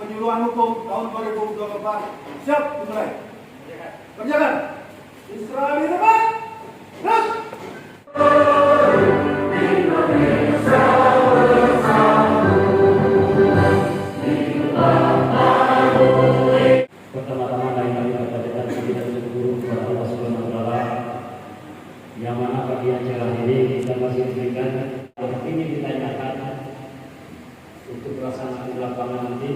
Penyuluhan Hukum tahun 2024 siap dimulai. Kerjakan. Israel di depan. Terus. Pertama-tama kami berkata kita bersyukur kepada Allah Subhanahu wa taala yang mana pagi yang cerah ini kita masih diberikan ini ditanyakan untuk pelaksanaan di lapangan nanti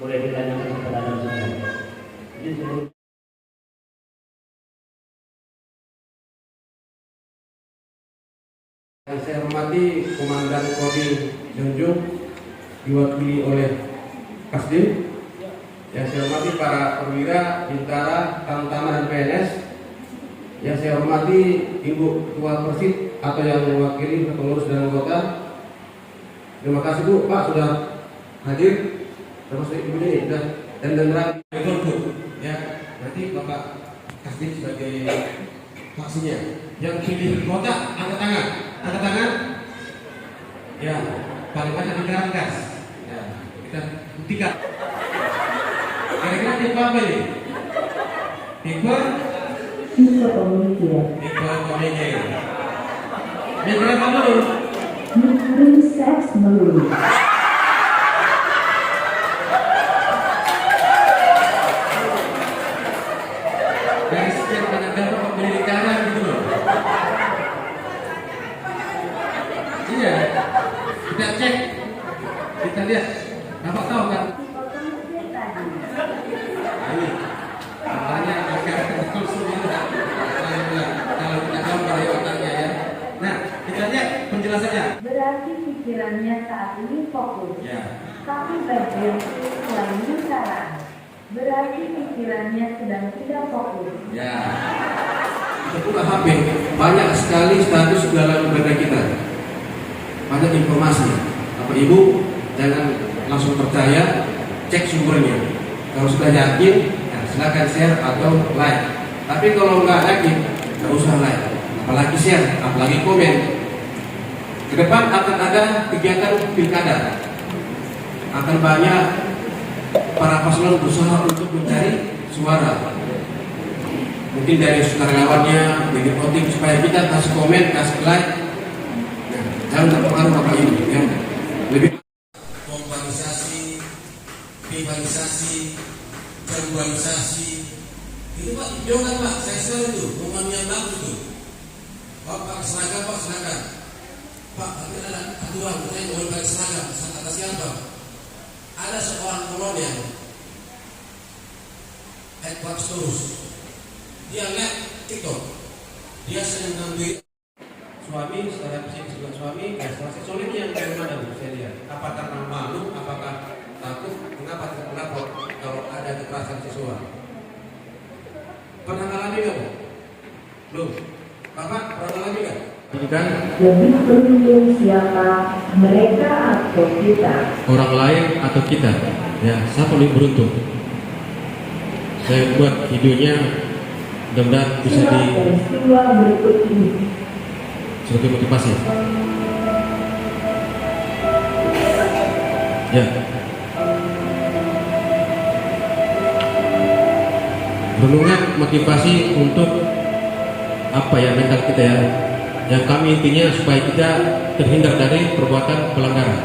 boleh ditanyakan kepada Anda semua. Jadi sebelum yang saya hormati Komandan Kodim Junjung diwakili oleh Kasdim. Yang saya hormati para perwira, bintara, tamtama dan PNS. Yang saya hormati Ibu Ketua Persid atau yang mewakili pengurus dan anggota. Terima kasih Bu, Pak sudah hadir. Termasuk Ibu ini sudah dan terang Bu. Ya, nanti Bapak Kasdim sebagai vaksinya. Yang pilih kota angkat tangan. Angkat tangan. Ya, paling banyak di gas. Ya, kita buktikan. Kira-kira tipe apa ini? Tipe pemikir. Tipe pemikir. Yang berapa dulu? Mencuri seks melulu. Dari sekian banyak dampak pendidikan gitu loh. Iya, kita cek, kita lihat. Bapak tahu kan? Ini, makanya agak kesulitan. Kalau kita gambar ya otaknya ya. Nah, kita lihat penjelasannya. Berarti pikirannya saat ini fokus. Ya. Tapi bagian selain bicara. Berarti pikirannya sedang tidak fokus. Ya. Kita buka HP, banyak sekali status dalam beranda kita. Banyak informasi. Bapak Ibu jangan langsung percaya, cek sumbernya. Kalau sudah yakin, ya silakan share atau like. Tapi kalau nggak yakin, nggak usah like. Apalagi share, apalagi komen. Ke depan akan ada kegiatan pilkada. Akan banyak para paslon berusaha untuk mencari suara. Mungkin dari sukarelawannya, dari voting supaya kita kasih komen, kasih like. Nah, jangan terpengaruh Bapak Ibu. Ya. Lebih globalisasi, rivalisasi, globalisasi. Itu Pak, jangan Pak, saya selalu itu, pemahaman yang bagus itu. Pak seragam Pak, silakan. Pak, ada aturan, saya mau pakai seragam, atas siapa? Ada seorang kolonel, Edward Storus. Dia lihat TikTok, dia sedang mengambil suami, secara fisik sebagai suami, prestasi solid yang bagaimana Bu? Saya lihat. Apa karena malu, apakah takut, mengapa tidak melapor kalau ada kekerasan seksual? Pernah ngalami nggak Bu? Belum. Bapak pernah ngalami nggak? Kan? Lebih beruntung siapa, mereka atau kita? Orang lain atau kita? Ya, siapa lebih beruntung? Saya buat videonya, mudah-mudahan bisa di peristiwa berikut ini. sebagai motivasi. Ya. Renungan motivasi untuk apa ya mental kita ya. Yang kami intinya supaya kita terhindar dari perbuatan pelanggaran.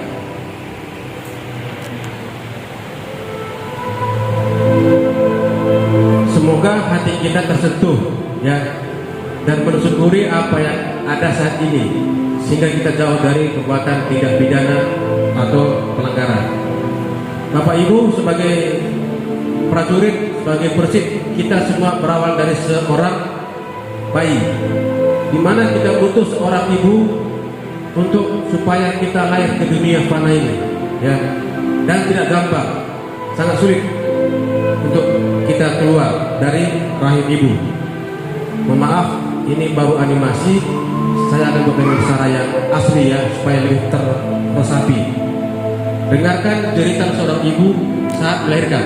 Semoga hati kita tersentuh ya dan mensyukuri apa yang ada saat ini sehingga kita jauh dari perbuatan tidak pidana atau pelanggaran. Bapak Ibu sebagai prajurit, sebagai persid, kita semua berawal dari seorang bayi, di mana kita butuh seorang ibu untuk supaya kita lahir ke dunia fana ini, ya, dan tidak gampang, sangat sulit untuk kita keluar dari rahim ibu. Mohon maaf, ini baru animasi. Saya akan membuat cara yang asli ya, supaya lebih terresapi. Dengarkan jeritan seorang ibu saat melahirkan.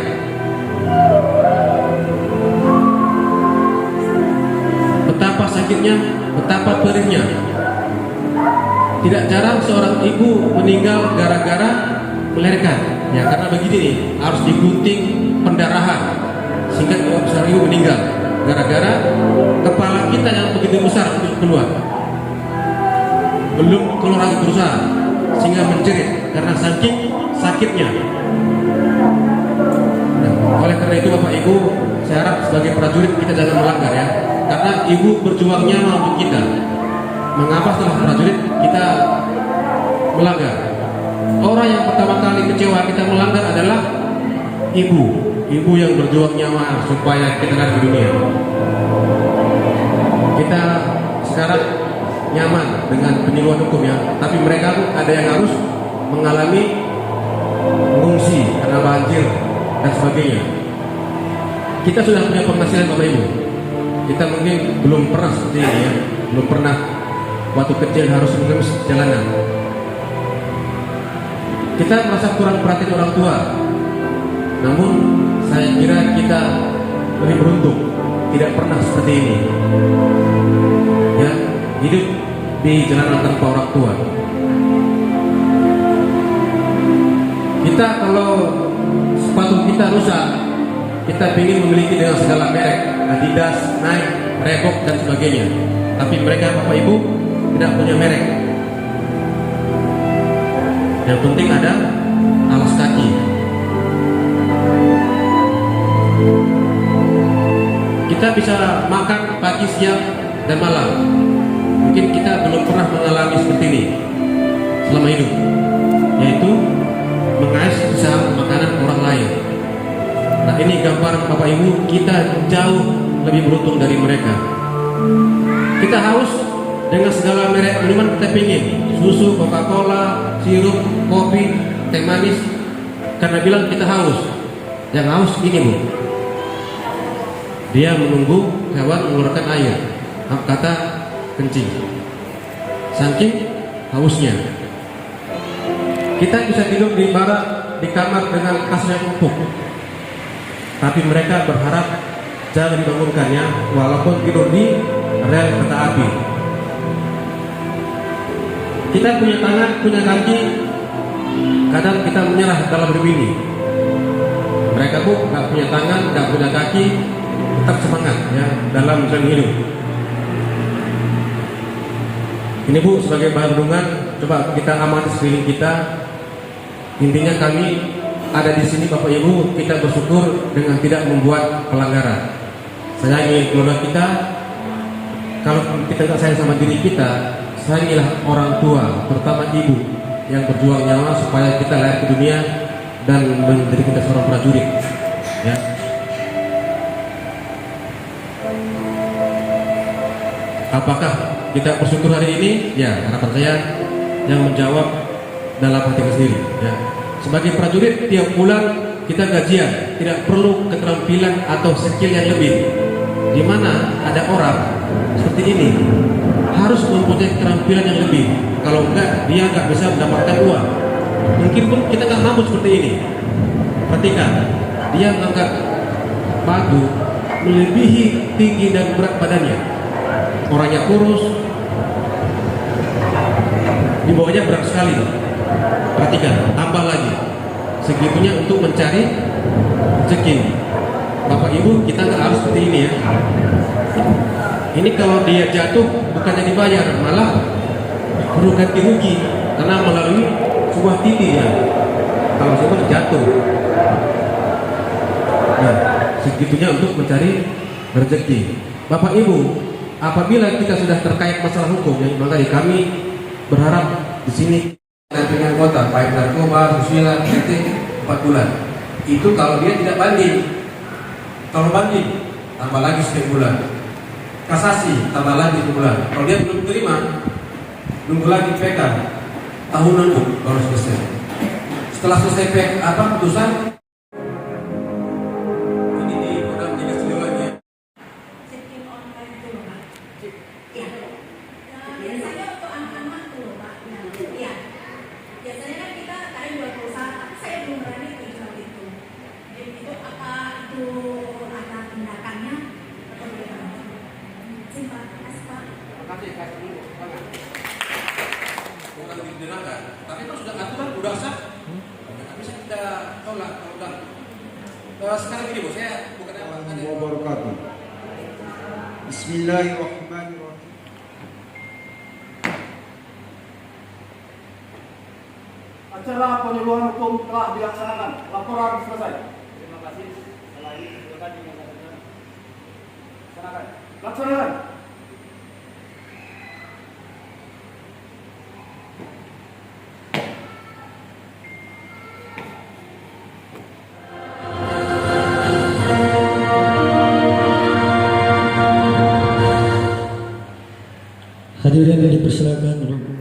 Betapa sakitnya, betapa perihnya. Tidak jarang seorang ibu meninggal gara-gara melahirkan. Ya karena begini nih, harus digunting pendarahan sehingga ibu meninggal gara-gara kepala kita yang begitu besar untuk keluar, belum keluar lagi berusaha sehingga menjerit karena saking sakitnya. Nah, oleh karena itu Bapak Ibu, saya harap sebagai prajurit kita jangan melanggar ya, karena ibu berjuang nyawa untuk kita. Mengapa setelah prajurit kita melanggar? Orang yang pertama kali kecewa kita melanggar adalah ibu yang berjuang nyawa supaya kita ada di dunia. Kita sekarang nyaman dengan penyuluhan hukum ya, tapi mereka ada yang harus mengalami mengungsi karena banjir dan sebagainya. Kita sudah punya penghasilan Bapak Ibu, kita mungkin belum pernah seperti ini ya, belum pernah waktu kecil harus mengemis jalanan. Kita merasa kurang perhatian orang tua, namun saya kira kita lebih beruntung tidak pernah seperti ini ya, hidup di jalanan tanpa orang tua. Kita kalau sepatu kita rusak, kita ingin memiliki dengan segala merek, Adidas, Nike, Reebok dan sebagainya. Tapi mereka Bapak Ibu tidak punya merek. Yang penting ada alas kaki. Kita bisa makan pagi, siang, dan malam. Mungkin kita belum pernah mengalami seperti ini selama hidup, yaitu mengais usaha makanan orang lain. Nah ini gambar Bapak Ibu, kita jauh lebih beruntung dari mereka. Kita haus dengan segala merek minuman kita pingin, susu, Coca-Cola, sirup, kopi, teh manis, karena bilang kita haus. Yang haus ini Bu, dia menunggu hewan mengeluarkan air, kata kencing, saking hausnya. Kita bisa tidur di barak, di kamar dengan kasur yang empuk, tapi mereka berharap jangan dibangunkannya walaupun tidur di rel kereta api. Kita punya tangan, punya kaki, kadang kita menyerah dalam hidup ini. Mereka Bu nggak punya tangan, nggak punya kaki, tetap semangat ya dalam menjalani hidup. Ini Bu sebagai bahan renungan, coba kita amati sekeliling kita. Intinya kami ada di sini Bapak Ibu, kita bersyukur dengan tidak membuat pelanggaran. Sayangi keluarga kita. Kalau kita nggak sayang sama diri kita, sayangilah orang tua, terutama ibu yang berjuang nyawa supaya kita lahir ke dunia dan menjadi kita seorang prajurit. Ya. Apakah kita bersyukur hari ini? Ya, harapan saya yang menjawab dalam hati sendiri. Ya. Sebagai prajurit tiap bulan kita gajian, tidak perlu keterampilan atau skill yang lebih. Di mana ada orang seperti ini harus mempunyai keterampilan yang lebih. Kalau enggak, dia enggak bisa mendapatkan uang. Mungkin pun kita nggak mampu seperti ini. Perhatikan, dia mengangkat batu melebihi tinggi dan berat badannya. Orangnya kurus, di bawahnya berat sekali. Perhatikan, tambah lagi segitunya untuk mencari rezeki. Bapak Ibu, kita nggak harus seperti ini ya. Ini kalau dia jatuh bukannya dibayar, malah perlu ganti rugi karena melalui sebuah tindih ya. Kalau semua jatuh, nah segitunya untuk mencari rezeki. Bapak Ibu, apabila kita sudah terkait masalah hukum, yang maka kami berharap di sini dengan kota, baik narkoba, susila, kritik 4 bulan. Itu kalau dia tidak banding. Kalau banding, tambah lagi 10 bulan. Kasasi, tambah lagi 10 bulan. Kalau dia belum terima, nunggu lagi PK tahunan baru selesai. Setelah selesai PK putusan, ini di Kodam 3 Siliwangi. Checking online itu loh Pak. Iya. Biasanya untuk anak-anak itu loh Pak. Iya. Biasanya kan kita kadang jual perusahaan, tapi saya belum berani jual itu. Jadi itu apa itu ada tindakannya atau bagaimana? Terima kasih Pak. Terima kasih dulu. Bukan digunakan, tapi kalau sudah aturan udah sah, nggak bisa kita Sekarang gini Bu, saya bukan Warahmatullahi wabarakatuh. Bismillahirrahmanirrahim. Acara penyuluhan hukum telah dilaksanakan. Laporan selesai. Terima kasih. Setelah ini silakan dinyatakan. Laksanakan. Laksanakan. Hadirin dipersilakan duduk.